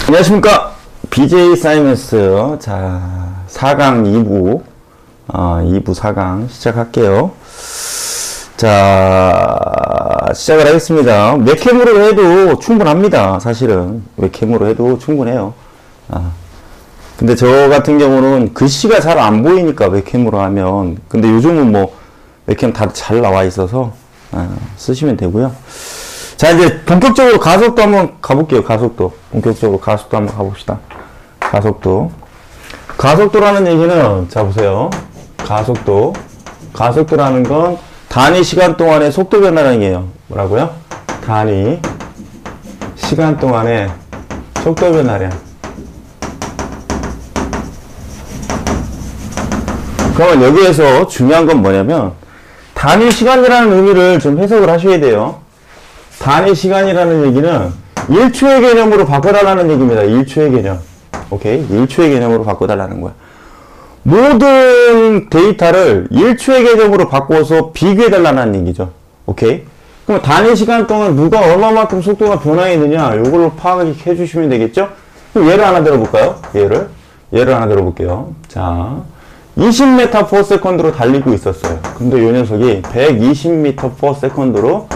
안녕하십니까. BJ 사이먼스. 자, 4강 2부, 2부 4강 시작할게요. 자, 시작을 하겠습니다. 웹캠으로 해도 충분합니다. 사실은. 웹캠으로 해도 충분해요. 근데 저 같은 경우는 글씨가 잘 안 보이니까 웹캠으로 하면. 근데 요즘은 뭐, 웹캠 다 잘 나와 있어서, 쓰시면 되고요. 자, 이제 본격적으로 가속도 한번 가볼게요. 가속도. 본격적으로 가속도 한번 가봅시다. 가속도. 가속도라는 얘기는, 자, 보세요. 가속도. 가속도라는 건 단위 시간 동안의 속도 변화라는 얘기예요. 뭐라고요? 단위 시간 동안의 속도 변화량. 그러면 여기에서 중요한 건 뭐냐면, 단위 시간이라는 의미를 좀 해석을 하셔야 돼요. 단위 시간이라는 얘기는 1초의 개념으로 바꿔달라는 얘기입니다. 1초의 개념. 오케이? 1초의 개념으로 바꿔달라는 거야. 모든 데이터를 1초의 개념으로 바꿔서 비교해달라는 얘기죠. 오케이? 그럼 단위 시간 동안 누가 얼마만큼 속도가 변화했느냐, 이걸로 파악해 주시면 되겠죠? 그럼 예를 하나 들어볼까요? 예를 하나 들어볼게요. 자, 20m/s로 달리고 있었어요. 근데 이 녀석이 120m/s로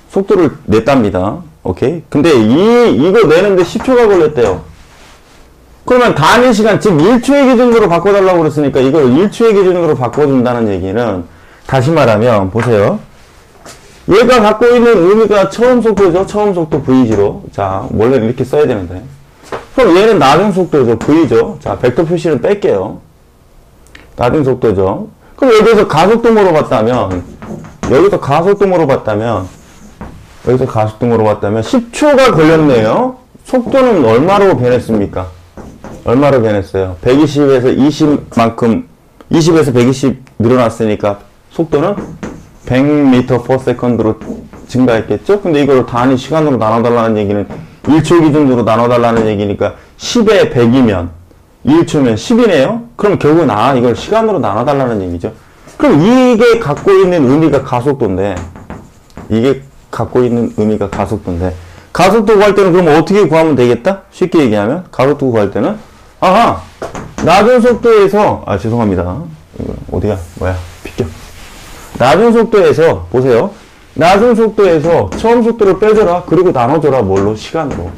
속도를 냈답니다. 오케이? 근데 이거 내는데 10초가 걸렸대요. 그러면 단위 시간, 즉 1초의 기준으로 바꿔달라고 그랬으니까 이걸 1초의 기준으로 바꿔준다는 얘기는, 다시 말하면 보세요. 얘가 갖고 있는 의미가 처음 속도죠. 처음 속도 V로. 자, 원래 이렇게 써야 되는데. 그럼 얘는 나중 속도죠. V죠. 자, 벡터 표시는 뺄게요. 나중 속도죠. 그럼 여기서 가속도 물어봤다면, 여기서 가속도 물어봤다면 10초가 걸렸네요. 속도는 얼마로 변했습니까? 얼마로 변했어요? 120에서 20에서 120 늘어났으니까 속도는 100m/s로 증가했겠죠? 근데 이걸 단위 시간으로 나눠달라는 얘기는 1초 기준으로 나눠달라는 얘기니까 10에 100이면 1초면 10이네요? 그럼 결국은 이걸 시간으로 나눠달라는 얘기죠. 그럼 이게 갖고 있는 의미가 가속도인데, 가속도 구할 때는 그럼 어떻게 구하면 되겠다? 쉽게 얘기하면 가속도 구할 때는 낮은 속도에서 죄송합니다. 이거 어디야? 비켜. 낮은 속도에서 보세요. 낮은 속도에서 처음 속도를 빼줘라. 그리고 나눠줘라. 뭘로? 시간으로.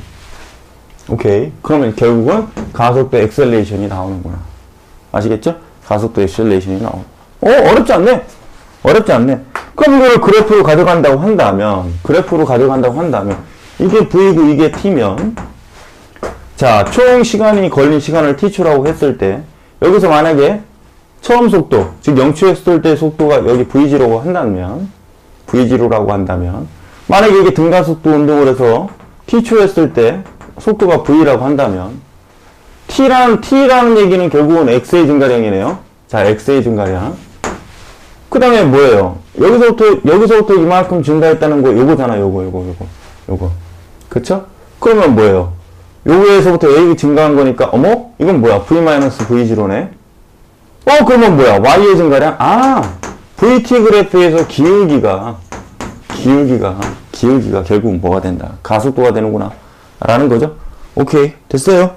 오케이. 그러면 결국은 가속도 엑셀레이션이 나오는구나. 아시겠죠? 가속도 엑셀레이션이 나오는. 어렵지 않네. 그럼 이걸 그래프로 가져간다고 한다면, 이게 V고 이게 T면, 자, 총 시간이 걸린 시간을 T초라고 했을 때, 여기서 만약에 처음 속도, 즉 0초였을 때 속도가 여기 V0라고 한다면, 만약에 이게 등가속도 운동을 해서 T초였을 때 속도가 V라고 한다면, T라는 얘기는 결국은 X의 증가량이네요. 자, X의 증가량. 그 다음에 뭐예요? 여기서부터 이만큼 증가했다는 거, 요거잖아, 요거. 그쵸? 그러면 뭐예요? 요거에서부터 여기 증가한 거니까, 이건 뭐야? V-V0네? 그러면 뭐야? Y의 증가량? VT 그래프에서 기울기가 결국 뭐가 된다? 가속도가 되는구나. 라는 거죠? 오케이. 됐어요.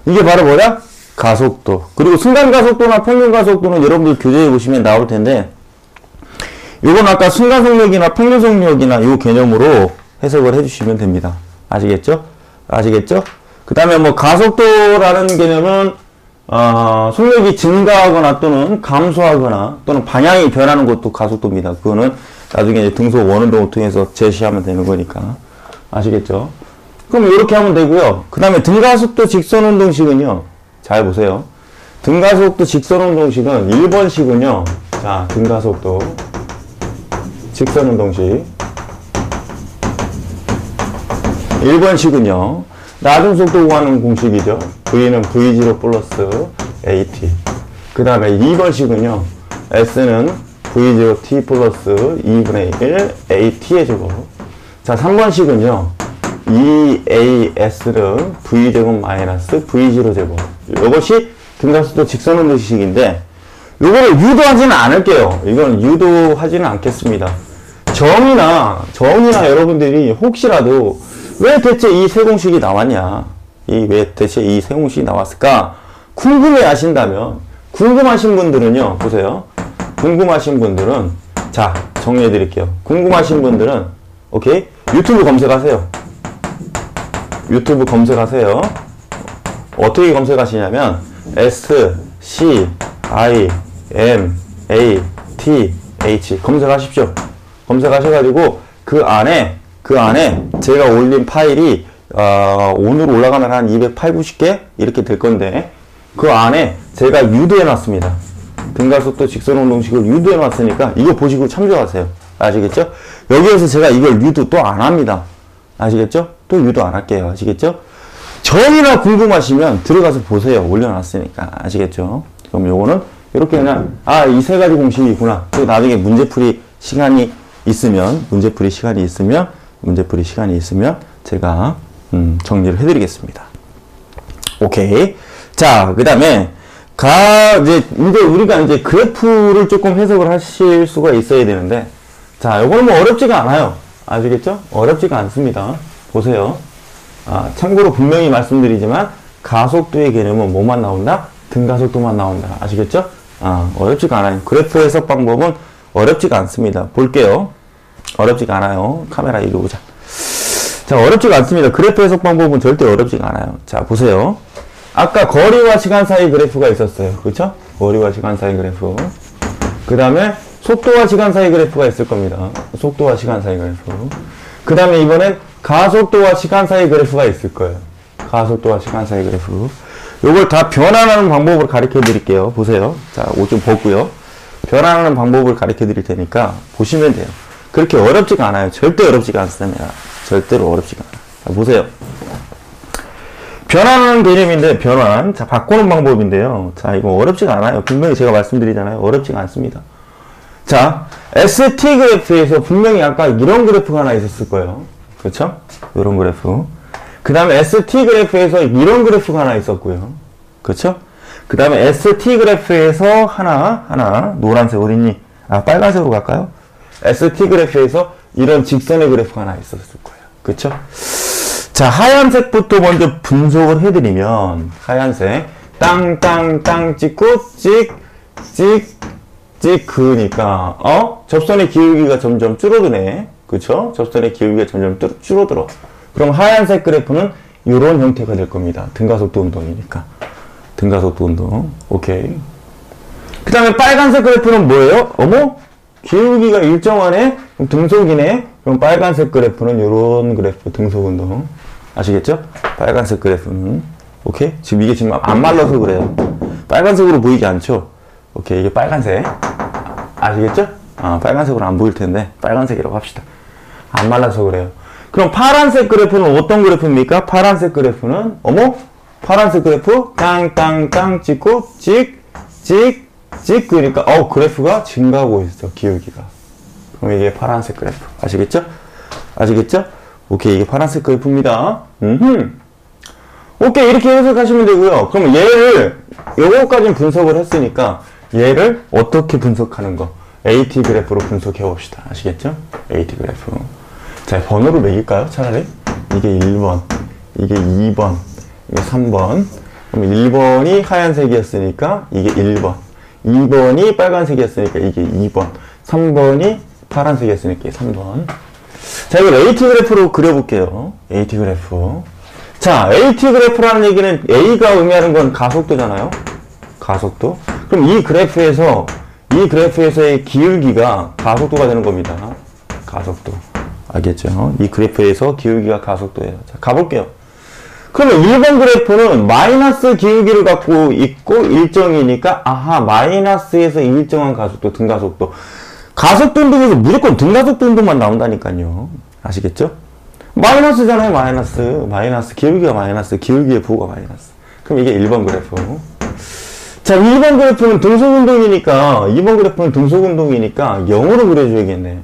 이게 바로 뭐야? 가속도. 그리고 순간 가속도나 평균 가속도는 여러분들 교재에 보시면 나올 텐데, 요건 아까 순간 속력이나 평균 속력이나 요 개념으로 해석을 해주시면 됩니다. 아시겠죠? 그 다음에 뭐 가속도라는 개념은 속력이 증가하거나 또는 감소하거나 또는 방향이 변하는 것도 가속도입니다. 그거는 나중에 이제 등속 원운동을 통해서 제시하면 되는 거니까. 아시겠죠? 그럼 이렇게 하면 되고요. 그 다음에 등가속도 직선운동식은요. 잘 보세요. 등가속도 직선운동식은 1번식은요. 자, 등가속도 직선운동식 1번식은요. 낮은 속도 구하는 공식이죠. V는 V0 플러스 AT. 그 다음에 2번식은요. S는 V0 T 플러스 2분의 1 AT의 제곱. 자, 3번식은요. EAS는 V제곱 마이너스 V0 제곱. 이것이 등가속도 직선운동식인데, 요거를 유도하지는 않을게요. 이건 유도하지는 않겠습니다. 정의나 여러분들이 혹시라도 왜 대체 이 세 공식이 나왔냐? 이 왜 대체 이 세공식이 나왔을까? 궁금해 하신다면, 궁금하신 분들은요, 보세요. 궁금하신 분들은, 자, 정리해 드릴게요. 궁금하신 분들은, 오케이? 유튜브 검색하세요. 유튜브 검색하세요. 어떻게 검색하시냐면, S, C, I, M, A, T, H. 검색하십시오. 검색하셔가지고, 그 안에 제가 올린 파일이, 오늘 올라가면 한 280, 90개? 이렇게 될 건데, 그 안에 제가 유도해 놨습니다. 등가속도 직선운동식을 유도해 놨으니까, 이거 보시고 참조하세요. 아시겠죠? 여기에서 제가 이걸 유도 또 안 합니다. 아시겠죠? 또 유도 안 할게요. 아시겠죠? 전이나 궁금하시면 들어가서 보세요. 올려놨으니까. 아시겠죠? 그럼 요거는 이렇게 그냥, 이 세 가지 공식이구나. 또 나중에 문제풀이 시간이 있으면 제가 정리를 해드리겠습니다. 오케이. 자, 그 다음에 이제 우리가 이제 그래프를 조금 해석을 하실 수가 있어야 되는데, 자, 요거는 뭐 어렵지가 않아요. 아시겠죠? 어렵지가 않습니다. 보세요. 참고로 분명히 말씀드리지만 가속도의 개념은 뭐만 나온다? 등가속도만 나온다. 아시겠죠? 어렵지가 않아요. 그래프 해석 방법은 어렵지가 않습니다. 볼게요. 어렵지가 않아요. 카메라 이리 오자. 자, 어렵지가 않습니다. 그래프 해석 방법은 절대 어렵지가 않아요. 자, 보세요. 아까 거리와 시간 사이 그래프가 있었어요. 그렇죠? 거리와 시간 사이 그래프. 그 다음에 속도와 시간 사이 그래프가 있을 겁니다. 속도와 시간 사이 그래프. 그 다음에 이번엔 가속도와 시간 사이 그래프가 있을 거예요. 가속도와 시간 사이 그래프. 요걸 다 변환하는 방법을 가르쳐 드릴게요. 보세요. 자, 옷 좀 벗고요. 변환하는 방법을 가르쳐 드릴 테니까 보시면 돼요. 그렇게 어렵지가 않아요. 절대 어렵지가 않습니다. 절대로 어렵지가 않아요. 자, 보세요. 변환하는 개념인데, 변환. 자, 바꾸는 방법인데요. 자, 이거 어렵지가 않아요. 분명히 제가 말씀드리잖아요. 어렵지가 않습니다. 자, ST 그래프에서 분명히 아까 이런 그래프가 하나 있었을 거예요. 그렇죠? 이런 그래프. 그 다음에 ST 그래프에서 이런 그래프가 하나 있었고요. 그렇죠? 그 다음에 ST 그래프에서 하나, 노란색 어딨니? 빨간색으로 갈까요? ST 그래프에서 이런 직선의 그래프가 하나 있었을 거예요. 그렇죠? 자, 하얀색부터 먼저 분석을 해드리면, 하얀색. 땅 찍고, 찍, 그으니까, 접선의 기울기가 점점 줄어드네. 그쵸? 접선의 기울기가 점점 줄어들어. 그럼 하얀색 그래프는 이런 형태가 될 겁니다. 등가속도 운동이니까. 등가속도 운동. 오케이. 그 다음에 빨간색 그래프는 뭐예요? 어머? 기울기가 일정하네? 그럼 등속이네? 그럼 빨간색 그래프는 이런 그래프, 등속 운동. 아시겠죠? 빨간색 그래프는. 오케이? 지금 이게 지금 안 말라서 그래요. 빨간색으로 보이지 않죠? 오케이. 이게 빨간색. 아시겠죠? 빨간색으로 안 보일 텐데, 빨간색이라고 합시다. 안 말라서 그래요. 그럼 파란색 그래프는 어떤 그래프입니까? 파란색 그래프는, 파란색 그래프, 땅 찍고, 찍, 그러니까, 그래프가 증가하고 있어, 기울기가. 그럼 이게 파란색 그래프. 아시겠죠? 오케이, 이게 파란색 그래프입니다. 오케이, 이렇게 해석하시면 되고요. 그럼 요거까지는 분석을 했으니까, 얘를 어떻게 분석하는 거? AT 그래프로 분석해 봅시다. 아시겠죠? AT 그래프. 자, 번호를 매길까요? 차라리? 이게 1번, 이게 2번, 이게 3번. 그럼 1번이 하얀색이었으니까 이게 1번. 2번이 빨간색이었으니까 이게 2번. 3번이 파란색이었으니까 이게 3번. 자, 이걸 AT 그래프로 그려볼게요. AT 그래프. 자, AT 그래프라는 얘기는 A가 의미하는 건 가속도잖아요. 가속도. 그럼 이 그래프에서의 기울기가 가속도가 되는 겁니다. 가속도. 알겠죠? 이 그래프에서 기울기가 가속도예요. 자, 가볼게요. 그러면 1번 그래프는 마이너스 기울기를 갖고 있고 일정이니까, 마이너스에서 일정한 가속도, 등가속도. 가속도 운동에서 무조건 등가속도 운동만 나온다니까요. 아시겠죠? 마이너스잖아요, 마이너스. 기울기가 마이너스. 기울기의 부호가 마이너스. 그럼 이게 1번 그래프. 자, 2번 그래프는 등속운동이니까, 2번 그래프는 등속운동이니까 0으로 그려줘야겠네.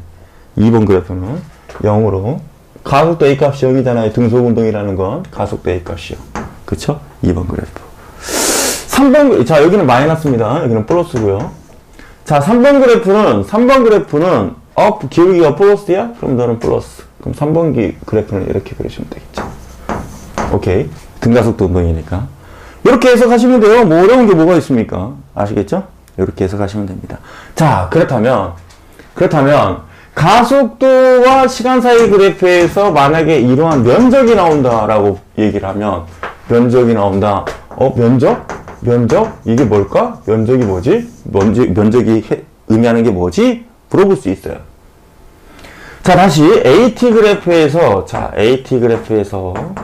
2번 그래프는 0으로. 가속도 A값이 여기잖아요. 등속운동이라는 건 가속도 A값이요. 그쵸? 2번 그래프. 3번, 자, 여기는 마이너스입니다. 여기는 플러스고요. 자, 3번 그래프는 기울기가 플러스야? 그럼 너는 플러스. 그럼 3번 그래프는 이렇게 그려주면 되겠죠. 오케이. 등가속도 운동이니까. 이렇게 해석하시면 돼요. 뭐 어려운 게 뭐가 있습니까? 아시겠죠? 이렇게 해석하시면 됩니다. 자, 그렇다면 가속도와 시간 사이 그래프에서 만약에 이러한 면적이 나온다라고 얘기를 하면, 면적이 나온다. 면적? 이게 뭘까? 면적이 뭐지? 면적이 의미하는 게 뭐지? 물어볼 수 있어요. 자, 다시 AT 그래프에서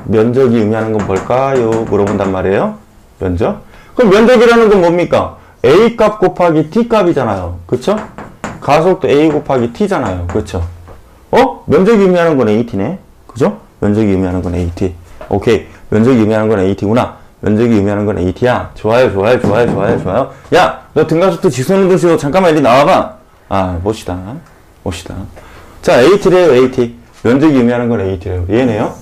면적이 의미하는 건 뭘까요? 물어본단 말이에요. 면적. 그럼 면적이라는 건 뭡니까? A 값 곱하기 T 값이잖아요. 그쵸? 가속도 A 곱하기 T잖아요. 그쵸? 면적이 의미하는 건 AT네. 그죠? 면적이 의미하는 건 AT. 오케이. 면적이 의미하는 건 AT구나. 면적이 의미하는 건 AT야. 좋아요. 야, 너 등가속도 직선운동 시도 잠깐만 이리 나와봐. 봅시다. 자, AT래요, AT. 면적이 의미하는 건 AT래요. 얘네요?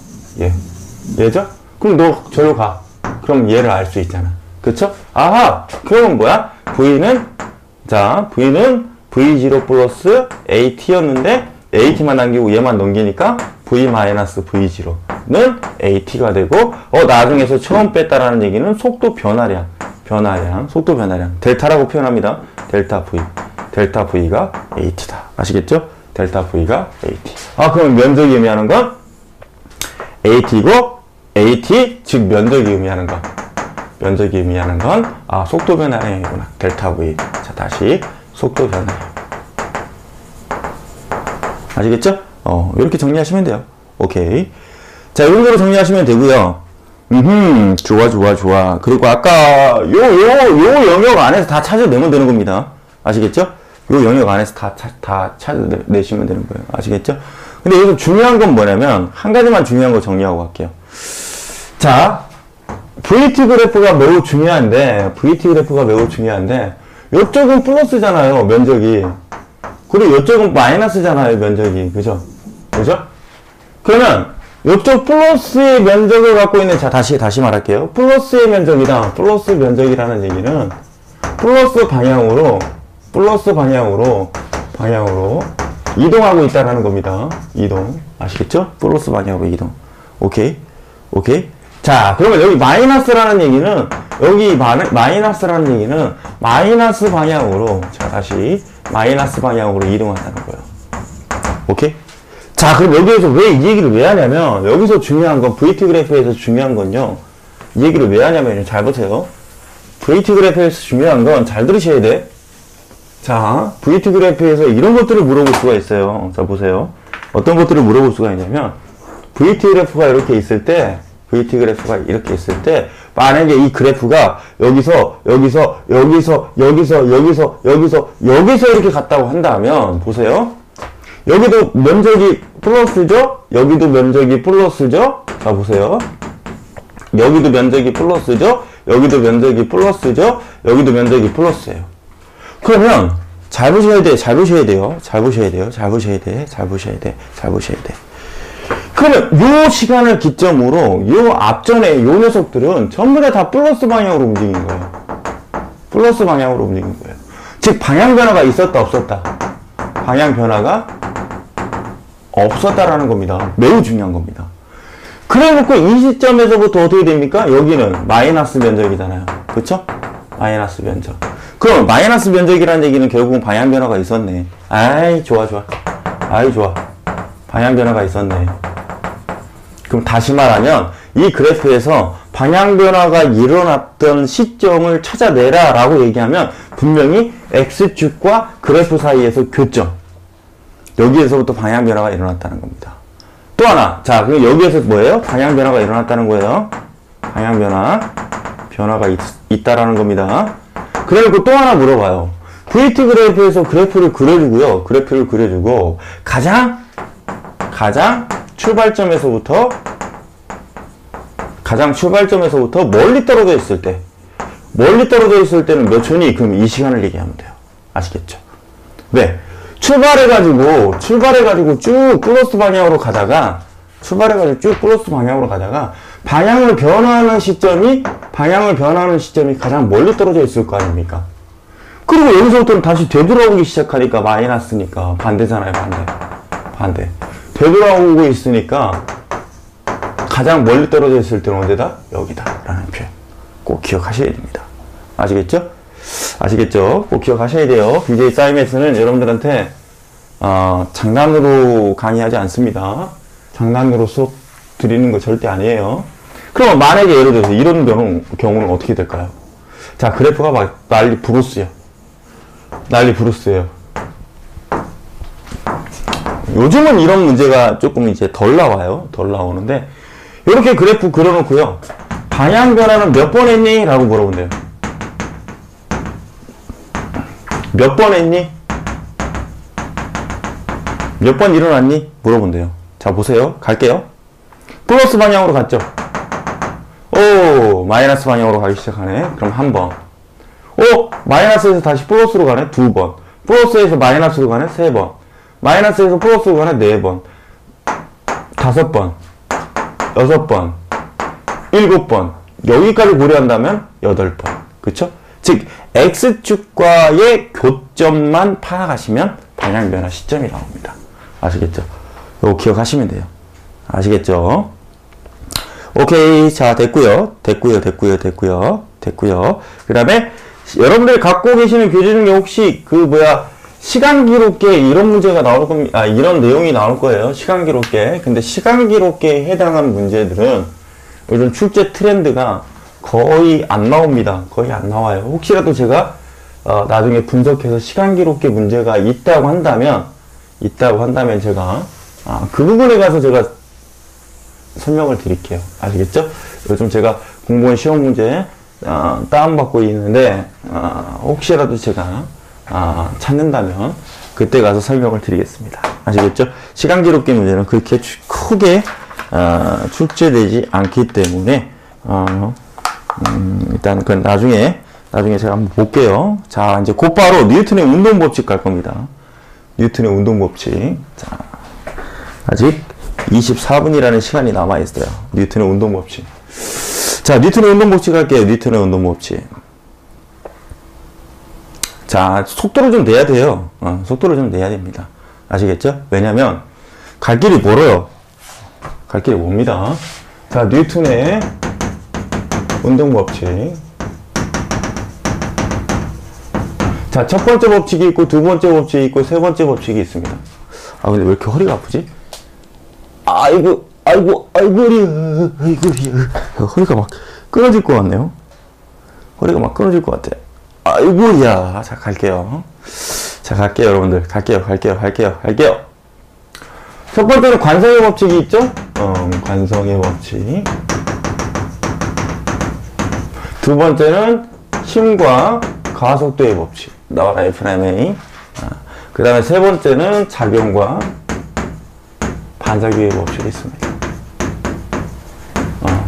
얘죠? 그럼 너 저로 가. 그럼 얘를 알 수 있잖아. 그쵸? 아하! 그러면 뭐야? V는 V0 플러스 AT였는데, AT만 남기고 얘만 넘기니까 V-V0는 AT가 되고, 나중에서 처음 뺐다라는 얘기는 속도 변화량. 속도 변화량. 델타라고 표현합니다. 델타 V가 AT다. 아시겠죠? 델타 V가 AT. 그럼 면적이 의미하는 건 AT고, AT, 즉 면적이 의미하는 건 속도 변화량이구나. 델타 V. 자, 다시 속도 변화량. 아시겠죠? 이렇게 정리하시면 돼요. 오케이. 자, 이런 거로 정리하시면 되고요. 좋아. 그리고 아까 요 영역 안에서 다 찾아내면 되는 겁니다. 아시겠죠? 요 영역 안에서 다 찾아내시면 되는 거예요. 아시겠죠? 근데 여기서 중요한 건 뭐냐면, 한 가지만 중요한 거 정리하고 갈게요. 자, VT 그래프가 매우 중요한데, 요쪽은 플러스잖아요, 면적이. 그리고 요쪽은 마이너스잖아요, 면적이. 그죠? 그러면, 요쪽 플러스의 면적을 갖고 있는, 자, 다시 말할게요. 플러스의 면적이다. 플러스 면적이라는 얘기는, 플러스 방향으로 이동하고 있다라는 겁니다. 이동. 아시겠죠? 플러스 방향으로 이동. 오케이. 자, 그러면 여기 마이너스라는 얘기는, 마이너스 방향으로, 자, 다시, 마이너스 방향으로 이동한다는 거예요. 오케이? 자, 그럼 여기에서 이 얘기를 왜 하냐면, 여기서 중요한 건, VT 그래프에서 중요한 건요, 이 얘기를 왜 하냐면, 잘 보세요. VT 그래프에서 중요한 건, 잘 들으셔야 돼. 자, VT 그래프에서 이런 것들을 물어볼 수가 있어요. 자, 보세요. 어떤 것들을 물어볼 수가 있냐면, VT 그래프가 이렇게 있을 때, 만약에 이 그래프가 여기서 이렇게 갔다고 한다면, 보세요. 여기도 면적이 플러스죠? 여기도 면적이 플러스죠? 자, 보세요. 여기도 면적이 플러스죠? 여기도 면적이 플러스죠? 여기도 면적이 플러스예요. 그러면 잘 보셔야 돼요. 그러면 요 시간을 기점으로 요 앞전에 요 녀석들은 전부 다 플러스 방향으로 움직인 거예요. 즉 방향 변화가 있었다 없었다? 방향 변화가 없었다라는 겁니다. 매우 중요한 겁니다. 그래놓고 이 시점에서부터 어떻게 됩니까? 여기는 마이너스 면적이잖아요. 그쵸? 마이너스 면적. 그럼 마이너스 면적이라는 얘기는 결국은 방향 변화가 있었네. 좋아. 방향 변화가 있었네. 그럼 다시 말하면 이 그래프에서 방향 변화가 일어났던 시점을 찾아내라 라고 얘기하면 분명히 X축과 그래프 사이에서 교점. 여기에서부터 방향 변화가 일어났다는 겁니다. 또 하나. 자, 그럼 여기에서 뭐예요? 방향 변화가 일어났다는 거예요. 방향 변화가 있다라는 겁니다. 그리고 또 하나 물어봐요. VT 그래프에서 그래프를 그려주고 가장 출발점에서부터 멀리 떨어져 있을 때는 몇 초니? 그럼 이 시간을 얘기하면 돼요. 아시겠죠? 네. 출발해가지고 쭉 플러스 방향으로 가다가 방향을 변화하는 시점이 가장 멀리 떨어져 있을 거 아닙니까? 그리고 여기서부터는 다시 되돌아오기 시작하니까 마이너스니까 반대잖아요, 반대. 되돌아오고 있으니까 가장 멀리 떨어져 있을 때는 어디다? 여기다 라는 표현 꼭 기억하셔야 됩니다. 아시겠죠? 아시겠죠? 꼭 기억하셔야 돼요. BJ 사이맥스는 여러분들한테 장난으로 강의하지 않습니다. 장난으로 수업 드리는 거 절대 아니에요. 그럼 만약에 예를 들어서 이런 경우는 어떻게 될까요? 자, 그래프가 막 난리 부르스요. 난리 부르스예요. 요즘은 이런 문제가 조금 이제 덜 나와요. 덜 나오는데 이렇게 그래프 그려놓고요. 방향 변화는 몇 번 했니? 라고 물어본대요. 몇 번 했니? 몇 번 일어났니? 물어본대요. 자, 보세요. 갈게요. 플러스 방향으로 갔죠? 오, 마이너스 방향으로 가기 시작하네. 그럼 한 번. 오, 마이너스에서 다시 플러스로 가네. 두 번. 플러스에서 마이너스로 가네. 세 번. 마이너스에서 플러스로 가네. 네 번. 다섯 번. 여섯 번. 일곱 번. 여기까지 고려한다면 여덟 번. 그쵸? 즉, X축과의 교점만 파악하시면 방향 변화 시점이 나옵니다. 아시겠죠? 이거 기억하시면 돼요. 아시겠죠? 오케이. 자, 됐고요. 그 다음에 여러분들 갖고 계시는 교재 중에 혹시 시간 기록계 이런 문제가 나올 겁니다. 이런 내용이 나올 거예요. 시간 기록계. 근데 시간 기록계에 해당한 문제들은 요즘 출제 트렌드가 거의 안 나옵니다. 거의 안 나와요. 혹시라도 제가 나중에 분석해서 시간 기록계 문제가 있다고 한다면 제가 그 부분에 가서 제가 설명을 드릴게요. 아시겠죠? 요즘 제가 공무원 시험 문제 다운받고 있는데 혹시라도 제가 찾는다면 그때 가서 설명을 드리겠습니다. 아시겠죠? 시간 기록계 문제는 그렇게 크게 출제되지 않기 때문에 일단 그건 나중에 제가 한번 볼게요. 자, 이제 곧바로 뉴턴의 운동 법칙 갈 겁니다. 뉴턴의 운동 법칙. 자, 아직 24분이라는 시간이 남아 있어요. 뉴턴의 운동 법칙. 자, 뉴턴의 운동 법칙 할게요. 뉴턴의 운동 법칙. 자, 속도를 좀 내야 돼요. 속도를 좀 내야 됩니다. 아시겠죠? 왜냐면 갈 길이 멀어요. 갈 길이 멉니다. 자, 뉴턴의 운동 법칙. 자, 첫 번째 법칙이 있고, 두 번째 법칙이 있고, 세 번째 법칙이 있습니다. 근데 왜 이렇게 허리가 아프지? 아이고, 허리가 막 끊어질 것 같네요. 허리가 막 끊어질 것 같아. 아이고야. 자, 갈게요. 여러분들. 갈게요. 첫 번째는 관성의 법칙이 있죠? 관성의 법칙. 두 번째는 힘과 가속도의 법칙. 나와라, F&A. 그 다음에 세 번째는 작용과 반작용의 법칙이 있습니다.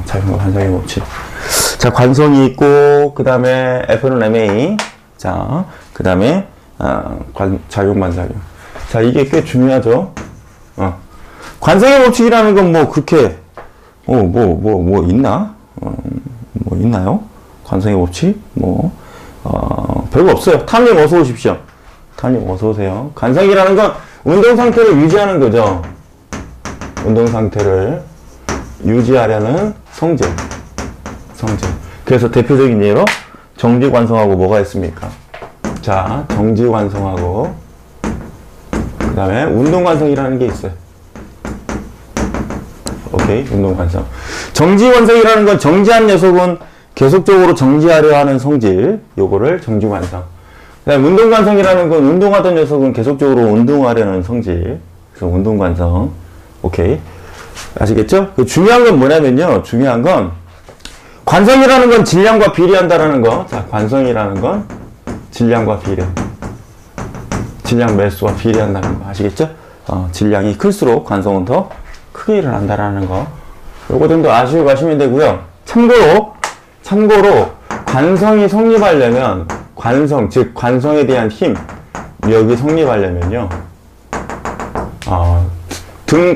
작용과 반작용의 법칙. 자, 관성이 있고, 그 다음에 F&A. 자, 그 다음에, 작용, 반작용. 자, 이게 꽤 중요하죠? 관성의 법칙이라는 건 뭐, 그렇게, 뭐 있나? 뭐 있나요? 관성의 법칙? 별거 없어요. 탐님 어서 오십시오. 탐님 어서 오세요. 관성이라는 건 운동 상태를 유지하는 거죠. 운동 상태를 유지하려는 성질. 그래서 대표적인 예로 정지관성하고 뭐가 있습니까? 자, 정지관성하고 그 다음에 운동관성이라는 게 있어요. 오케이, 운동관성. 정지관성이라는 건 정지한 녀석은 계속적으로 정지하려 하는 성질, 요거를 정지관성. 그 다음에 운동관성이라는 건 운동하던 녀석은 계속적으로 운동하려는 성질, 그래서 운동관성. 오케이. 아시겠죠? 중요한 건 뭐냐면요. 중요한 건 관성이라는 건 질량과 비례한다라는 거. 자, 관성이라는 건 질량과 비례. 질량 매수와 비례한다는 거. 아시겠죠? 질량이 클수록 관성은 더 크게 일어난다라는 거. 요거 정도 아시고 가시면 되고요. 참고로 관성이 성립하려면 관성, 즉 관성에 대한 힘, 여기 성립하려면요. 등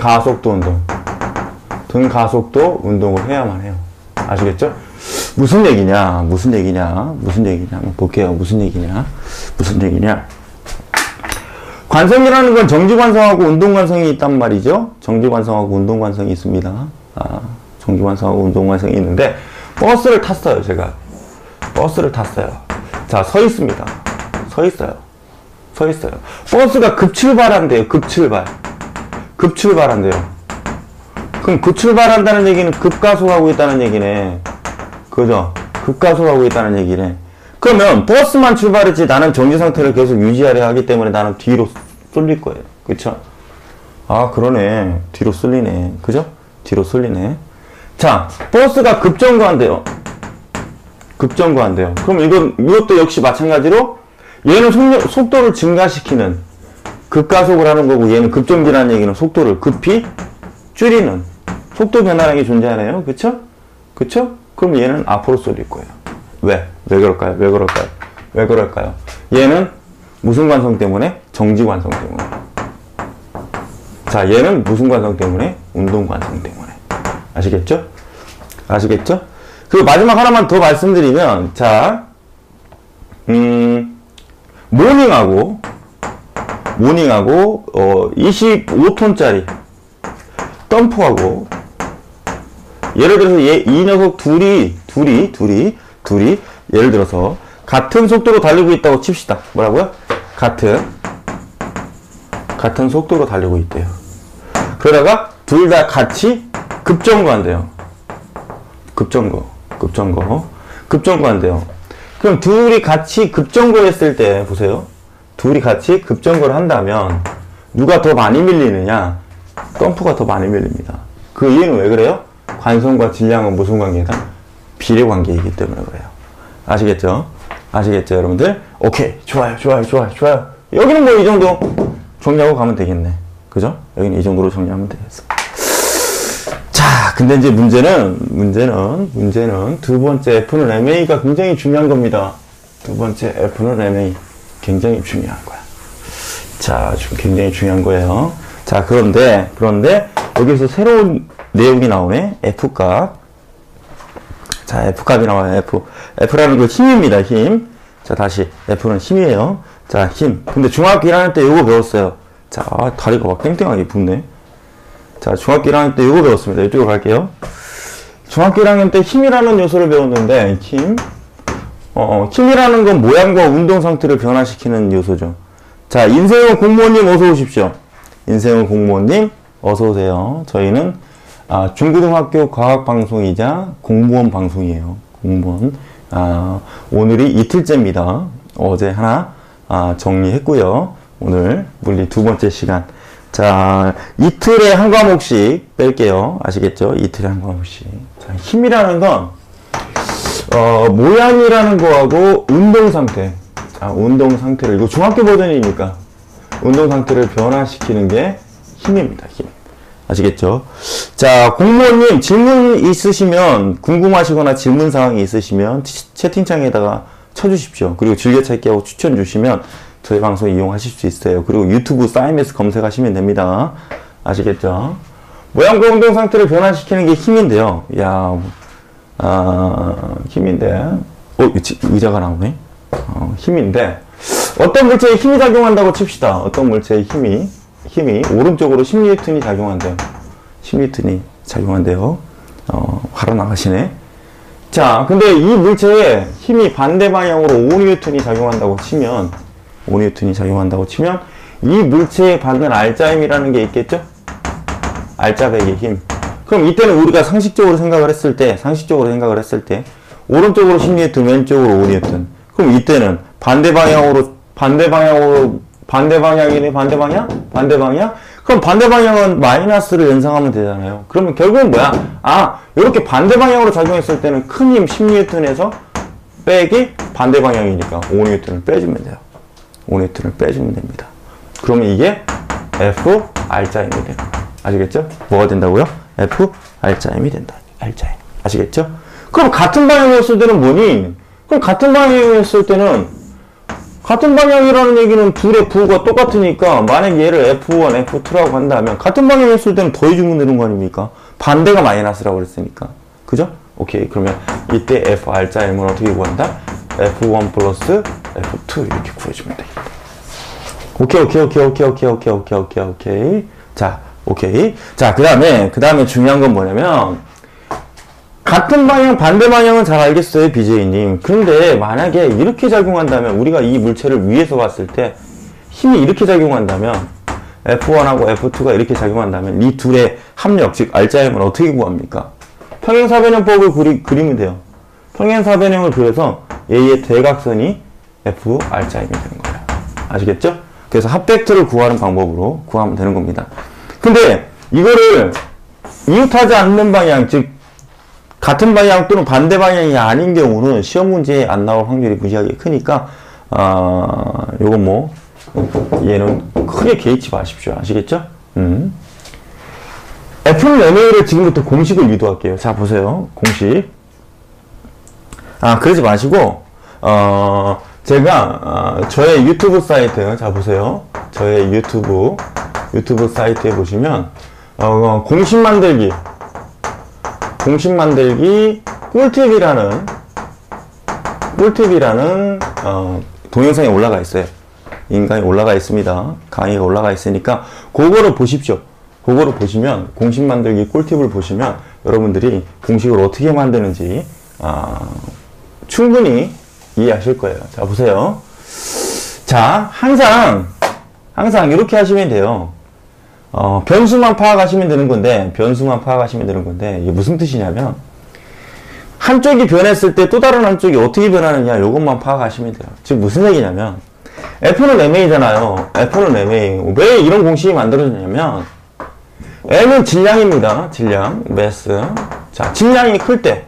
가속도 운동을 해야만 해요. 아시겠죠? 무슨 얘기냐? 한번 볼게요. 무슨 얘기냐? 관성이라는 건 정지관성하고 운동관성이 있단 말이죠. 정지관성하고 운동관성이 있습니다. 정지관성하고 운동관성이 있는데, 버스를 탔어요, 제가. 버스를 탔어요. 자, 서 있습니다. 서 있어요. 서 있어요. 버스가 급출발한대요, 급출발. 급출발한대요. 그럼 급출발한다는 얘기는 급가속하고 있다는 얘기네. 그죠? 급가속하고 있다는 얘기네. 그러면 버스만 출발했지 나는 정지 상태를 계속 유지하려 하기 때문에 나는 뒤로 쏠릴 거예요. 그쵸? 아, 그러네. 뒤로 쏠리네. 그죠? 뒤로 쏠리네. 자, 버스가 급정거한대요. 급정거한대요. 그럼 이것도 역시 마찬가지로 얘는 속도를 증가시키는 급가속을 하는 거고, 얘는 급정지라는 얘기는 속도를 급히 줄이는 속도 변화량이 존재하네요. 그쵸? 그쵸? 그럼 얘는 앞으로 쏠릴 거예요. 왜? 왜 그럴까요? 왜 그럴까요? 왜 그럴까요? 얘는 무슨 관성 때문에? 정지 관성 때문에. 자, 얘는 무슨 관성 때문에? 운동 관성 때문에. 아시겠죠? 아시겠죠? 그리고 마지막 하나만 더 말씀드리면, 자, 모닝하고 25톤짜리 덤프하고, 예를 들어서 이 녀석 둘이 예를 들어서 같은 속도로 달리고 있다고 칩시다. 뭐라고요? 같은 속도로 달리고 있대요. 그러다가 둘 다 같이 급정거한대요. 급정거한대요. 그럼 둘이 같이 급정거했을 때 보세요. 둘이 같이 급정거를 한다면 누가 더 많이 밀리느냐? 덤프가 더 많이 밀립니다. 그 이유는 왜 그래요? 관성과 질량은 무슨 관계다? 비례 관계이기 때문에 그래요. 아시겠죠? 아시겠죠, 여러분들? 오케이. 좋아요. 여기는 뭐 이 정도 정리하고 가면 되겠네. 그죠? 여기는 이 정도로 정리하면 되겠어. 자, 근데 이제 문제는 두 번째 F는 MA가 굉장히 중요한 겁니다. 두 번째 F는 MA. 굉장히 중요한 거야. 자, 굉장히 중요한 거예요. 자, 그런데 여기서 새로운 내용이 나오네. F값. 자, F값이 나와요. F라는 건 힘입니다. 힘. 자, 다시 F는 힘이에요. 자, 힘. 근데 중학교 1학년 때 이거 배웠어요. 자, 다리가 막 땡땡하게 붓네. 자, 중학교 1학년 때 이거 배웠습니다. 이쪽으로 갈게요. 중학교 1학년 때 힘이라는 요소를 배웠는데, 힘이라는 건 모양과 운동 상태를 변화시키는 요소죠. 자, 인세용 공무원님 어서 오십시오. 인세용 공무원님 어서 오세요. 저희는 중고등학교 과학방송이자 공무원 방송이에요. 공무원. 오늘이 이틀째입니다. 어제 하나 정리했고요. 오늘 물리 두 번째 시간. 자, 이틀에 한 과목씩 뺄게요. 아시겠죠? 이틀에 한 과목씩. 자, 힘이라는 건 모양이라는 거하고 운동 상태. 운동 상태를, 이거 중학교 버전이니까 운동 상태를 변화시키는 게 힘입니다. 힘. 아시겠죠? 자, 공무원님 질문 있으시면, 궁금하시거나 질문 사항이 있으시면 채팅창에다가 쳐주십시오. 그리고 즐겨찾기 하고 추천 주시면 저희 방송 이용하실 수 있어요. 그리고 유튜브 싸임에서 검색하시면 됩니다. 아시겠죠? 모양과 운동 상태를 변화시키는 게 힘인데요. 힘인데, 의자가 나오네? 힘인데, 어떤 물체에 힘이 작용한다고 칩시다. 어떤 물체에 힘이 오른쪽으로 10N이 작용한대요. 10N이 작용한대요. 바로 나가시네. 자, 근데 이 물체에 힘이 반대 방향으로 5N이 작용한다고 치면, 이 물체에 받는 알짜힘이라는 게 있겠죠? 알짜배기의 힘. 그럼 이때는 우리가 상식적으로 생각을 했을 때, 오른쪽으로 10N, 왼쪽으로 5N. 그럼 이때는 반대 방향이네, 반대 방향? 그럼 반대 방향은 마이너스를 연상하면 되잖아요. 그러면 결국은 뭐야? 이렇게 반대 방향으로 작용했을 때는 큰 힘 10N에서 빼기 반대 방향이니까 5N을 빼주면 돼요. 5N을 빼주면 됩니다. 그러면 이게 F R자임이 돼요. 아시겠죠? 뭐가 된다고요? F R자임이 된다. R자임. 아시겠죠? 그럼 같은 방향이었을 때는 뭐니? 그럼 같은 방향이라는 얘기는 둘의 부호가 똑같으니까, 만약 얘를 F1, F2라고 한다면, 같은 방향이었을 때는 더해주면 되는 거 아닙니까? 반대가 마이너스라고 그랬으니까. 그죠? 오케이. 그러면 이때 FR자임을 어떻게 구한다? F1 플러스 F2 이렇게 구해주면 되겠다. 오케이. 자, 오케이. 자, 그 다음에 중요한 건 뭐냐면, 같은 방향, 반대 방향은 잘 알겠어요, BJ님. 근데 만약에 이렇게 작용한다면, 우리가 이 물체를 위에서 봤을 때 힘이 이렇게 작용한다면, F1하고 F2가 이렇게 작용한다면 이 둘의 합력, 즉 알짜임을 어떻게 구합니까? 평행사변형법을 그리면 돼요. 평행사변형을 그려서 A의 대각선이 F 알짜임이 되는 거예요. 아시겠죠? 그래서 합벡터를 구하는 방법으로 구하면 되는 겁니다. 근데 이거를 이웃하지 않는 방향, 즉 같은 방향 또는 반대 방향이 아닌 경우는 시험 문제에 안 나올 확률이 무지하게 크니까 요건 뭐 얘는 크게 개의치 마십시오. 아시겠죠? F는 MA를 지금부터 공식을 유도할게요. 자, 보세요. 공식. 그러지 마시고, 제가, 저의 유튜브 사이트, 자, 보세요. 저의 유튜브 사이트에 보시면, 공식 만들기, 꿀팁이라는, 동영상이 올라가 있어요. 인강이 올라가 있습니다. 강의가 올라가 있으니까 그거를 보십시오. 그거를 보시면 공식 만들기 꿀팁을 보시면 여러분들이 공식을 어떻게 만드는지 충분히 이해하실 거예요. 자, 보세요. 자, 항상 이렇게 하시면 돼요. 변수만 파악하시면 되는 건데 이게 무슨 뜻이냐면 한쪽이 변했을 때 또 다른 한쪽이 어떻게 변하느냐 요것만 파악하시면 돼요. 즉 무슨 얘기냐면 F는 MA잖아요. F는 MA. 왜 이런 공식이 만들어졌냐면 M은 질량입니다. 질량, 매스. 자, 질량이 클 때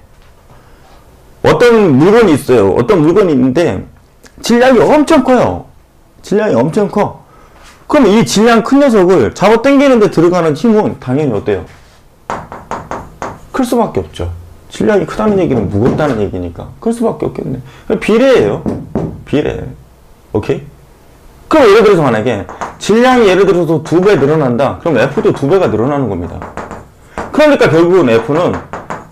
어떤 물건이 있어요. 어떤 물건이 있는데 질량이 엄청 커요. 질량이 엄청 커. 그럼 이 질량 큰 녀석을 잡아 당기는데 들어가는 힘은 당연히 어때요? 클 수밖에 없죠. 질량이 크다는 얘기는 무겁다는 얘기니까 클 수밖에 없겠네. 비례예요. 비례. 오케이? 그럼 예를 들어서 만약에 질량이 예를 들어서 2배 늘어난다. 그럼 F도 2배가 늘어나는 겁니다. 그러니까 결국은 F는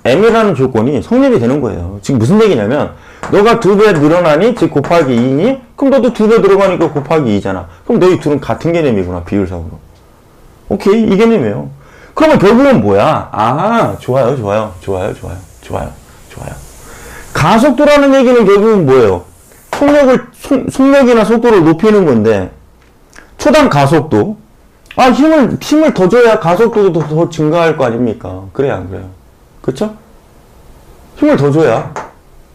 M이라는 조건이 성립이 되는 거예요. 지금 무슨 얘기냐면 너가 2배 늘어나니 즉 곱하기 2니 그럼 너도 2배 들어가니까 곱하기 2잖아. 그럼 너희 둘은 같은 개념이구나. 비율상으로. 오케이? 이 개념이에요. 그러면 결국은 뭐야? 좋아요. 가속도라는 얘기는 결국은 뭐예요? 속력이나 속도를 높이는 건데, 초당 가속도. 힘을 더 줘야 가속도도 더 증가할 거 아닙니까? 그래요, 안 그래요? 그쵸? 힘을 더 줘야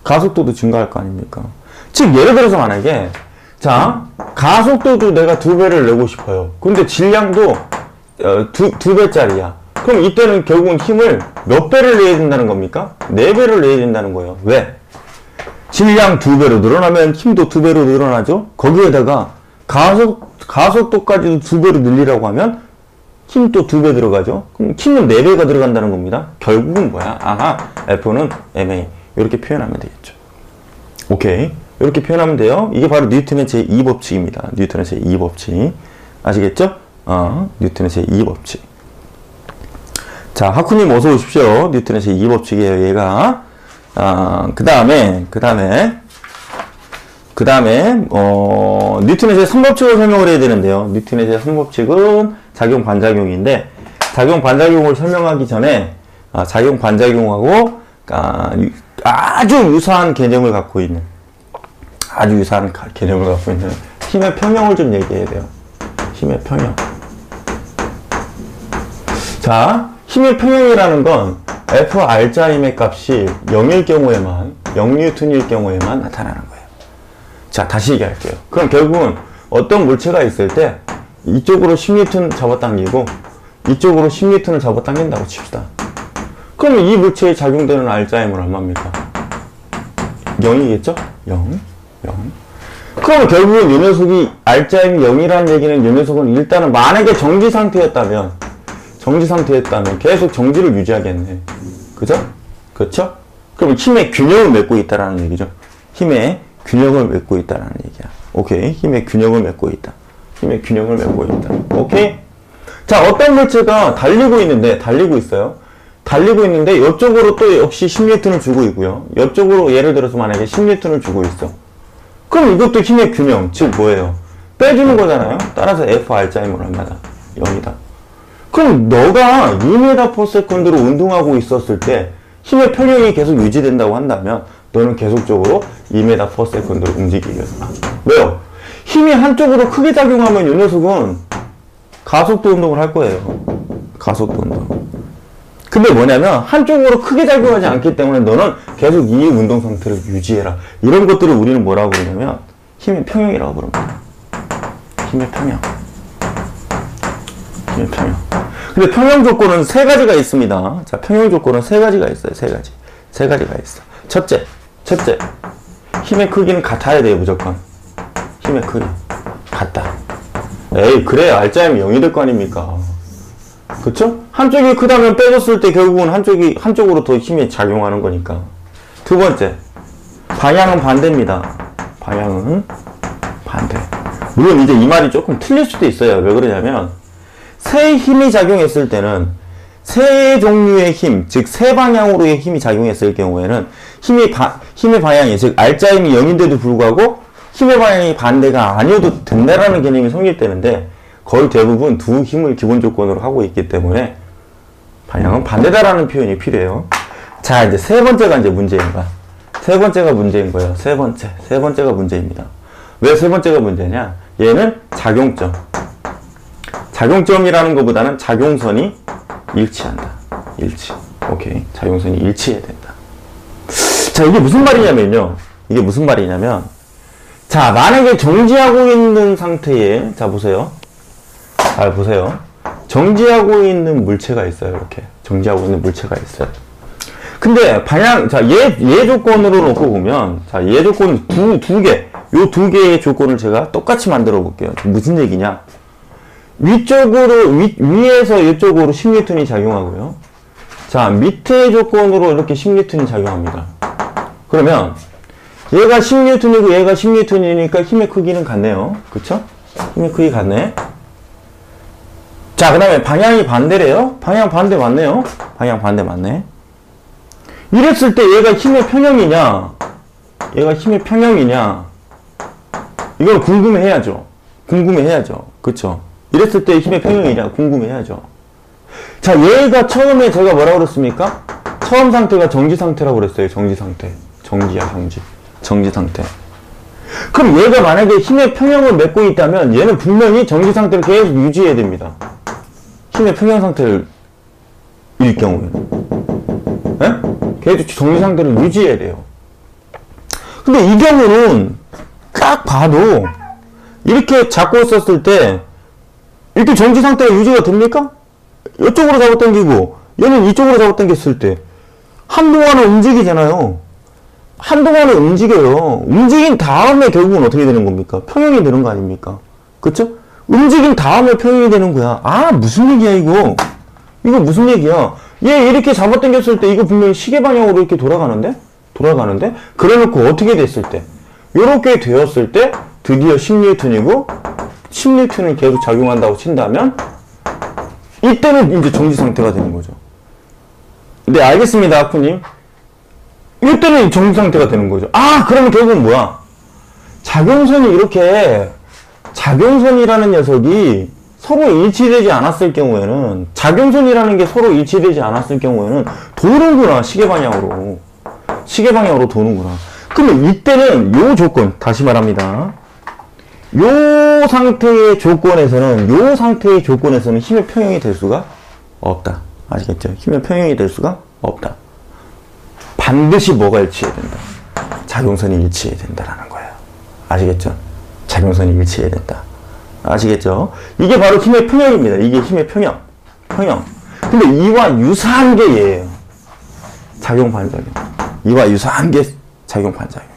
가속도도 증가할 거 아닙니까? 즉, 예를 들어서 만약에, 자, 가속도도 내가 2배를 내고 싶어요. 근데 질량도, 2배짜리야. 그럼 이때는 결국은 힘을 몇 배를 내야 된다는 겁니까? 4배를 내야 된다는 거예요. 왜? 질량 2배로 늘어나면 힘도 2배로 늘어나죠? 거기에다가 가속도까지도 2배로 늘리라고 하면 힘도 2배 들어가죠? 그럼 힘은 4배가 들어간다는 겁니다. 결국은 뭐야? F는 MA. 이렇게 표현하면 되겠죠. 오케이. 이렇게 표현하면 돼요. 이게 바로 뉴턴의 제2법칙입니다. 뉴턴의 제2법칙. 아시겠죠? 뉴턴의 제2법칙. 자, 하쿠님 어서 오십시오. 뉴턴의 제2법칙이에요, 얘가. 그 다음에, 뉴턴의 제3법칙을 설명을 해야 되는데요. 뉴턴의 제3법칙은 작용 반작용인데, 작용 반작용을 설명하기 전에, 작용 반작용하고, 아주 유사한 개념을 갖고 있는, 힘의 평형을 좀 얘기해야 돼요. 힘의 평형. 자, 힘의 평형이라는 건 FR'의 값이 0일 경우에만, 0뉴턴일 경우에만 나타나는 거예요. 자, 다시 얘기할게요. 그럼 결국은 어떤 물체가 있을 때 이쪽으로 10뉴턴 잡아당기고 이쪽으로 10뉴턴을 잡아당긴다고 칩시다. 그러면 이 물체에 작용되는 R'은 얼마입니까? 0이겠죠? 0. 그러면 결국은 이 녀석이 R'이 0이라는 얘기는 이 녀석은 일단은 만약에 정지 상태였다면 계속 정지를 유지하겠네. 그죠? 그렇죠? 그럼 힘의 균형을 맺고 있다라는 얘기죠. 힘의 균형을 맺고 있다라는 얘기야. 오케이. 힘의 균형을 맺고 있다. 오케이? 자, 어떤 물체가 달리고 있어요. 달리고 있는데 이쪽으로 또 역시 10뉴턴을 주고 있고요. 이쪽으로 예를 들어서 만약에 10뉴턴을 주고 있어. 그럼 이것도 힘의 균형, 즉 뭐예요? 빼주는 거잖아요. 따라서 FR'은 얼마다? 0이다. 그럼 너가 2m/s로 운동하고 있었을 때 힘의 평형이 계속 유지된다고 한다면 너는 계속적으로 2m/s로 움직이겠다. 왜요? 힘이 한쪽으로 크게 작용하면 이 녀석은 가속도 운동을 할 거예요. 가속도 운동. 근데 뭐냐면 한쪽으로 크게 작용하지 않기 때문에 너는 계속 이 운동 상태를 유지해라. 이런 것들을 우리는 뭐라고 그러냐면 힘의 평형이라고 부릅니다. 힘의 평형. 힘의 평형. 근데 평형 조건은 세 가지가 있습니다. 자, 평형 조건은 세 가지가 있어요. 세 가지. 세 가지가 있어. 첫째. 힘의 크기는 같아야 돼요, 무조건. 힘의 크기. 같다. 에이, 그래. 알짜이면 0이 될 거 아닙니까? 그쵸? 한쪽이 크다면 빼줬을 때 결국은 한쪽으로 더 힘이 작용하는 거니까. 두 번째. 방향은 반대입니다. 방향은 반대. 물론 이제 이 말이 조금 틀릴 수도 있어요. 왜 그러냐면, 세 힘이 작용했을 때는 세 종류의 힘, 즉 세 방향으로의 힘이 작용했을 경우에는 힘의 방향이, 즉 알짜임이 0인데도 불구하고 힘의 방향이 반대가 아니어도 된다라는 개념이 성립되는데 거의 대부분 두 힘을 기본 조건으로 하고 있기 때문에 방향은 반대다라는 표현이 필요해요. 자, 이제 세 번째가 이제 문제인 거야. 세 번째가 문제인 거예요. 세 번째가 문제입니다. 왜 세 번째가 문제냐? 얘는 작용점. 작용점이라는 것보다는 작용선이 일치한다. 일치. 오케이. 작용선이 일치해야 된다. 자, 이게 무슨 말이냐면요. 자, 만약에 정지하고 있는 상태에, 자, 보세요. 잘 보세요. 정지하고 있는 물체가 있어요. 이렇게. 정지하고 있는 물체가 있어요. 근데 방향, 자, 얘 조건으로 놓고 보면, 자, 얘 조건 두 개. 요 두 개의 조건을 제가 똑같이 만들어 볼게요. 무슨 얘기냐? 위에서 이쪽으로 10N이 작용하고요. 자, 밑에 조건으로 이렇게 10N이 작용합니다. 그러면, 얘가 10N이고 얘가 10N이니까 힘의 크기는 같네요. 그쵸? 힘의 크기 같네. 자, 그 다음에 방향이 반대래요? 방향 반대 맞네요? 방향 반대 맞네. 이랬을 때 얘가 힘의 평형이냐? 이걸 궁금해해야죠. 그쵸? 이랬을 때 힘의 평형이냐? 궁금해해야죠. 자, 얘가 처음에 제가 뭐라고 그랬습니까? 처음 상태가 정지 상태라고 그랬어요. 정지 상태. 정지 상태. 그럼 얘가 만약에 힘의 평형을 맺고 있다면 얘는 분명히 정지 상태를 계속 유지해야 됩니다. 힘의 평형 상태를 일 경우에는. 예? 계속 정지 상태를 유지해야 돼요. 근데 이 경우는 딱 봐도 이렇게 잡고 있었을 때 이렇게 정지 상태가 유지가 됩니까? 이쪽으로 잡아당기고 얘는 이쪽으로 잡아당겼을 때 한동안은 움직이잖아요. 한동안은 움직여요. 움직인 다음에 결국은 어떻게 되는 겁니까? 평형이 되는 거 아닙니까? 그쵸? 움직인 다음에 평형이 되는 거야. 아, 무슨 얘기야, 이거? 이거 무슨 얘기야? 얘 이렇게 잡아당겼을 때 이거 분명히 시계 방향으로 이렇게 돌아가는데? 그래 놓고 어떻게 됐을 때? 요렇게 되었을 때 드디어 10N이고 10N은 계속 작용한다고 친다면 이때는 이제 정지 상태가 되는 거죠. 네, 알겠습니다, 아쿠님. 이때는 정지 상태가 되는 거죠. 아, 그러면 결국은 뭐야? 작용선이라는 녀석이 서로 일치되지 않았을 경우에는, 작용선이라는 게 서로 일치되지 않았을 경우에는 도는구나, 시계 방향으로 도는구나. 그러면 이때는 요 조건, 다시 말합니다. 요 상태의 조건에서는 힘의 평형이 될 수가 없다. 아시겠죠? 힘의 평형이 될 수가 없다. 반드시 뭐가 일치해야 된다? 작용선이 일치해야 된다라는 거예요. 아시겠죠? 작용선이 일치해야 된다. 아시겠죠? 이게 바로 힘의 평형입니다. 이게 힘의 평형. 근데 이와 유사한 게 얘예요. 작용 반작용. 이와 유사한 게 작용 반작용이야.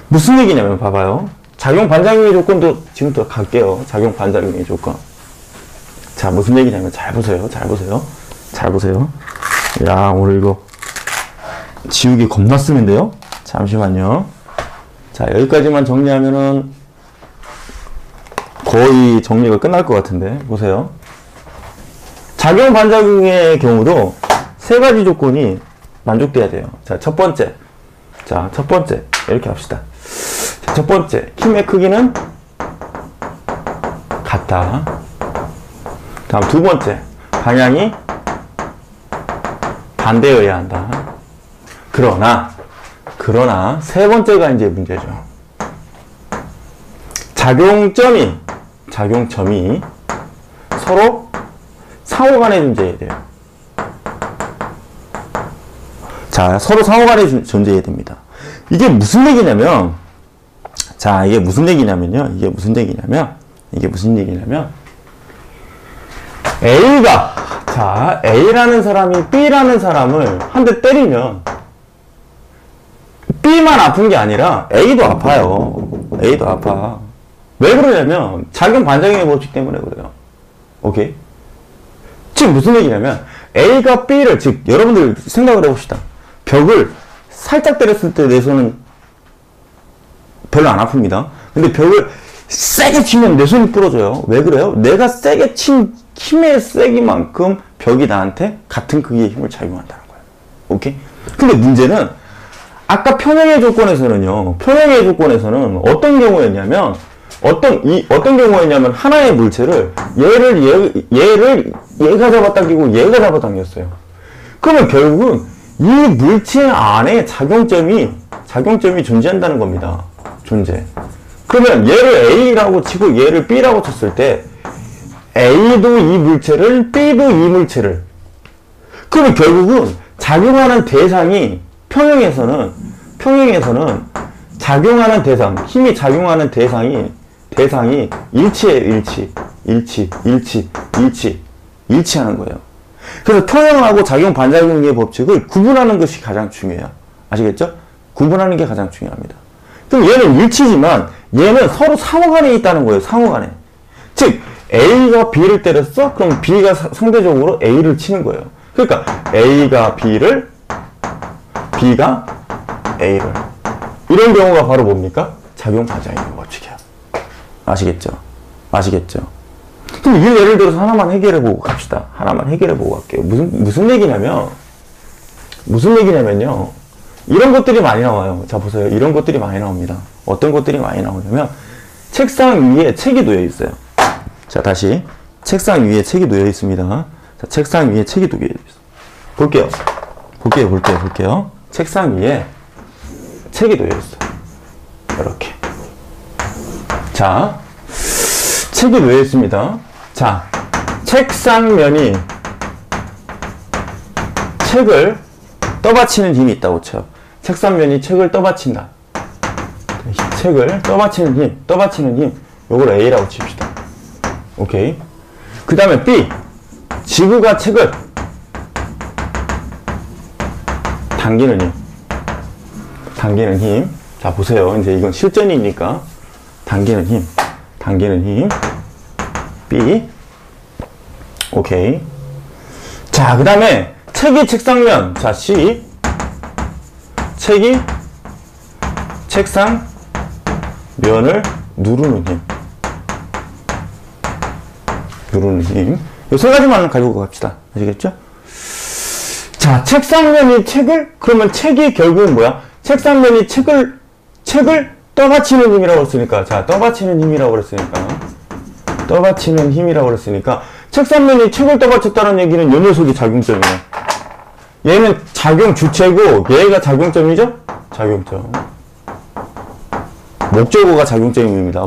무슨 얘기냐면 봐봐요. 작용 반작용의 조건도 지금부터 갈게요. 작용 반작용의 조건. 자, 무슨 얘기냐면 잘 보세요. 야, 오늘 이거 지우기 겁나 쓰는데요? 잠시만요. 자, 여기까지만 정리하면은 거의 정리가 끝날 것 같은데, 보세요. 작용 반작용의 경우도 세 가지 조건이 만족돼야 돼요. 자, 첫 번째, 이렇게 합시다. 자, 첫 번째, 힘의 크기는 같다. 다음 두 번째, 방향이 반대여야 한다. 그러나 세 번째가 이제 문제죠. 작용점이 서로 상호간에 존재해야 돼요. 자, 서로 상호간에 존재해야 됩니다. 이게 무슨 얘기냐면, 자, 이게 무슨 얘기냐면, A라는 사람이 B라는 사람을 한 대 때리면, B만 아픈 게 아니라 A도 아파요. A도 아파. 왜 그러냐면, 작용 반작용의 법칙 때문에 그래요. 오케이? 지금 무슨 얘기냐면, A가 B를, 즉, 여러분들 생각을 해봅시다. 벽을 살짝 때렸을 때 내 손은 별로 안 아픕니다. 근데 벽을 세게 치면 내 손이 부러져요. 왜 그래요? 내가 세게 친 힘의 세기만큼 벽이 나한테 같은 크기의 힘을 작용한다는 거예요. 오케이? 근데 문제는 아까 평형의 조건에서는 어떤 경우였냐면 하나의 물체를 얘가 잡아당기고 얘가 잡아당겼어요. 그러면 결국은 이 물체 안에 작용점이 존재한다는 겁니다. 그러면 얘를 A라고 치고 얘를 B라고 쳤을 때 A도 이 물체를 B도 이 물체를, 그러면 결국은 작용하는 대상이 평형에서는 작용하는 대상, 힘이 작용하는 대상이 일치예요. 일치하는 거예요. 그래서 평형하고 작용 반작용의 법칙을 구분하는 것이 가장 중요해요. 아시겠죠? 구분하는 게 가장 중요합니다. 그럼 얘는 일치지만 얘는 서로 상호간에 있다는 거예요. 상호간에. 즉 A가 B를 때렸어? 그럼 B가 상대적으로 A를 치는 거예요. 그러니까 A가 B를, B가 A를. 이런 경우가 바로 뭡니까? 작용 반작용의 법칙이야. 아시겠죠? 그럼 이 예를 들어서 하나만 해결해보고 갑시다. 하나만 해결해보고 갈게요. 무슨 얘기냐면요. 이런 것들이 많이 나와요. 자, 보세요. 이런 것들이 많이 나옵니다. 어떤 것들이 많이 나오냐면, 책상 위에 책이 놓여 있어요. 자, 다시. 책상 위에 책이 놓여 있습니다. 자, 책상 위에 책이 놓여 있어요. 볼게요. 책상 위에 책이 놓여 있어요. 이렇게. 자, 책이 놓여 있습니다. 자, 책상면이 책을 떠받치는 힘이 있다고 쳐요. 책상면이 책을 떠받친다. 책을 떠받치는 힘. 요걸 A라고 칩시다. 오케이. 그 다음에 B. 지구가 책을 당기는 힘. 자, 보세요. 이제 이건 실전이니까. 당기는 힘. B. 오케이. 자, 그 다음에 책이 책상면. 자, C. 책이 책상 면을 누르는 힘. 이 세 가지만 가지고 갑시다. 아시겠죠? 자, 책상면이 책을, 그러면 책이 결국은 뭐야? 책상면이 책을 떠받치는 힘이라고 했으니까. 자, 떠받치는 힘이라고 그랬으니까. 책상면이 책을 떠받쳤다는 얘기는 이 녀석이 작용점이네. 얘는 작용 주체고, 얘가 작용점이죠? 작용점. 목적어가 작용점입니다.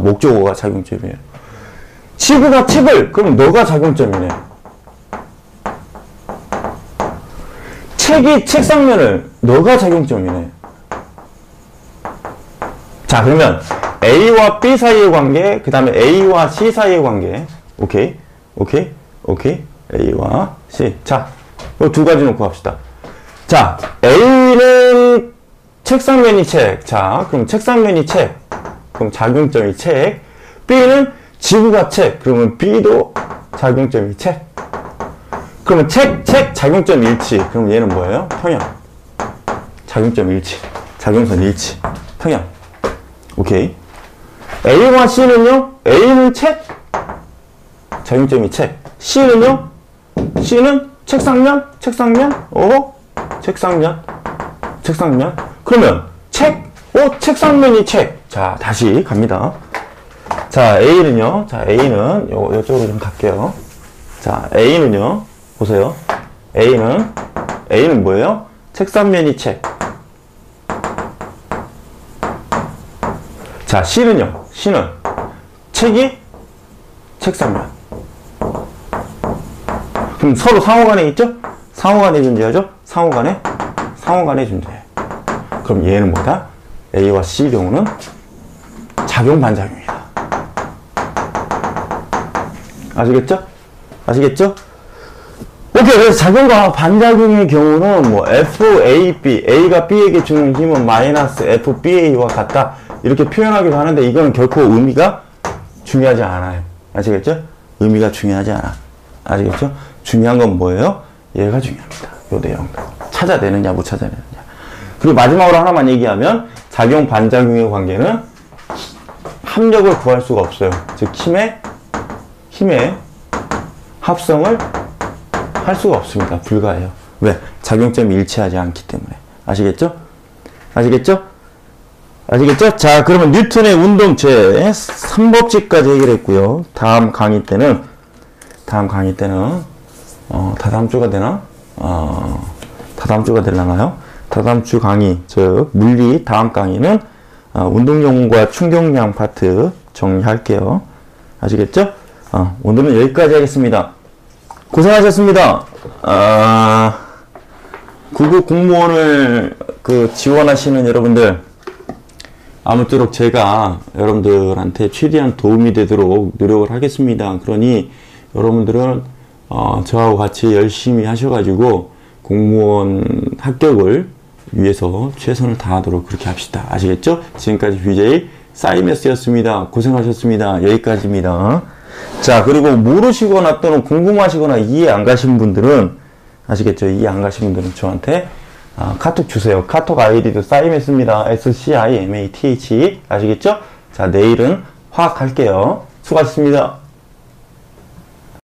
지구가 책을, 그럼 너가 작용점이네. 책이 책상면을, 너가 작용점이네. 자, 그러면 A와 B 사이의 관계, 그 다음에 A와 C 사이의 관계. 오케이. A와 C. 자, 이 두 가지 놓고 합시다. 자, A는 책상면이 책. 자, 그럼 책상면이 책. 그럼 작용점이 책. B는 지구가 책. 그러면 B도 작용점이 책. 그러면 책, 작용점 일치. 그럼 얘는 뭐예요? 평형. 작용점 일치. 작용선 일치. 평형. 오케이. A와 C는요? A는 책. 작용점이 책. C는요? C는 책상면. 책상면. 그러면 책. 책상면이 책. 자, 다시 갑니다. 자, A는요. 자, A는 요쪽으로 좀 갈게요. 자, A는요. 보세요. A는 뭐예요? 책상면이 책. 자, C는요. C는 책이 책상면. 그럼 서로 상호간에 있죠? 상호간에 존재하죠? 상호간에 존재. 그럼 얘는 뭐다? A와 C 경우는 작용 반작용이다. 아시겠죠? 아시겠죠? 오케이. 그래서 작용과 반작용의 경우는 뭐 FAB, A가 B에게 주는 힘은 마이너스 FBA와 같다. 이렇게 표현하기도 하는데 이거는 결코 의미가 중요하지 않아요. 아시겠죠? 의미가 중요하지 않아. 아시겠죠? 중요한 건 뭐예요? 얘가 중요합니다. 요 내용들. 찾아내느냐 못 찾아내느냐. 그리고 마지막으로 하나만 얘기하면 작용 반작용의 관계는 합력을 구할 수가 없어요. 즉 힘의 합성을 할 수가 없습니다. 불가해요. 왜? 작용점이 일치하지 않기 때문에. 아시겠죠? 아시겠죠? 아시겠죠? 자, 그러면 뉴턴의 운동체 3법칙까지 해결했고요. 다음 강의 때는 다다음 주가 되나? 다다음 주가 되려나요? 다다음 주 강의, 즉 물리 다음 강의는 운동용과 충격량 파트 정리할게요. 아시겠죠? 오늘은 여기까지 하겠습니다. 고생하셨습니다. 9급 공무원을 지원하시는 여러분들, 아무쪼록 제가 여러분들한테 최대한 도움이 되도록 노력을 하겠습니다. 그러니 여러분들은 저하고 같이 열심히 하셔가지고 공무원 합격을 위해서 최선을 다하도록 그렇게 합시다. 아시겠죠? 지금까지 BJ 사이메스였습니다. 고생하셨습니다. 여기까지입니다. 자, 그리고 모르시거나 또는 궁금하시거나 이해 안 가신 분들은, 아시겠죠? 이해 안 가신 분들은 저한테 카톡 주세요. 카톡 아이디도 사이메스입니다. SCIMATH. 아시겠죠? 자, 내일은 화학 할게요. 수고하셨습니다.